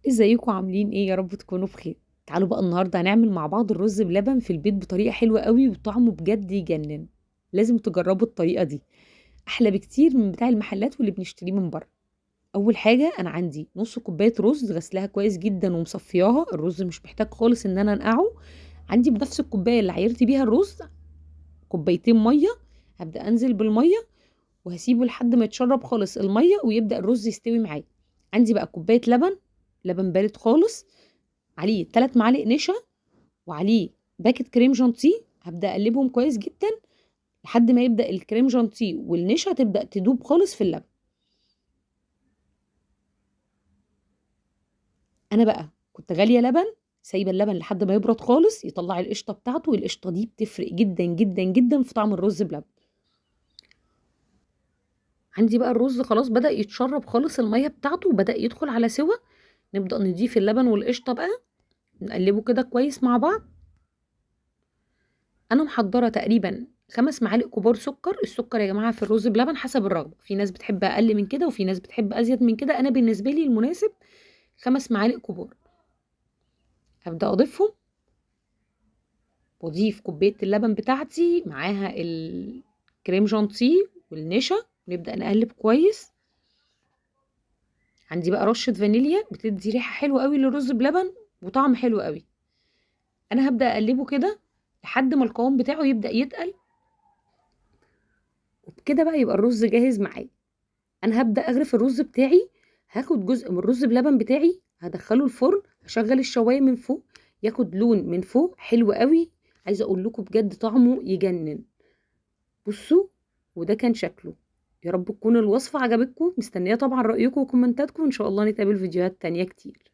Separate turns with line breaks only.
ازيكم عاملين ايه؟ يا رب تكونوا بخير. تعالوا بقى النهارده هنعمل مع بعض الرز بلبن في البيت بطريقه حلوه قوي وطعمه بجد يجنن. لازم تجربوا الطريقه دي، احلى بكتير من بتاع المحلات واللي بنشتريه من بره. اول حاجه انا عندي نص كوبايه رز غسلها كويس جدا ومصفياها، الرز مش محتاج خالص ان انا انقعه. عندي بنفس الكوبايه اللي عيرت بيها الرز كوبايتين ميه. هبدا انزل بالميه وهسيبه لحد ما يتشرب خالص الميه ويبدا الرز يستوي معايا. عندي بقى كوبايه لبن، لبن بارد خالص، عليه 3 معالق نشا وعليه باكت كريم جانتيه. هبدأ اقلبهم كويس جدا لحد ما يبدأ الكريم جانتيه والنشا تبدأ تدوب خالص في اللبن. انا بقى كنت غالية لبن، سايبه اللبن لحد ما يبرد خالص يطلع القشطه بتاعته، والقشطه دي بتفرق جدا جدا جدا في طعم الرز بلبن. عندي بقى الرز خلاص بدأ يتشرب خالص الميه بتاعته وبدأ يدخل على سوا. نبدأ نضيف اللبن والقشطه بقى، نقلبه كده كويس مع بعض. انا محضره تقريبا 5 معالق كبار سكر. السكر يا جماعه في الرز بلبن حسب الرغبه، في ناس بتحب اقل من كده وفي ناس بتحب ازيد من كده. انا بالنسبه لي المناسب 5 معالق كبار. هبدا اضيفهم واضيف كوبايه اللبن بتاعتي معاها الكريم جانتيه والنشا، نبدا نقلب كويس. عندي بقى رشه فانيليا بتدي ريحه حلوه قوي للرز بلبن وطعم حلو قوي. انا هبدا اقلبه كده لحد ما القوام بتاعه يبدا يتقل، وبكده بقى يبقى الرز جاهز معايا. انا هبدا اغرف الرز بتاعي، هاخد جزء من الرز بلبن بتاعي هدخله الفرن، هشغل الشوايه من فوق ياخد لون من فوق حلو قوي. عايزه اقول لكم بجد طعمه يجنن. بصوا، وده كان شكله. يا رب تكون الوصفه عجبتكم، مستنيه طبعا رايكم وكومنتاتكم، وان شاء الله نتقابل فيديوهات تانية كتير.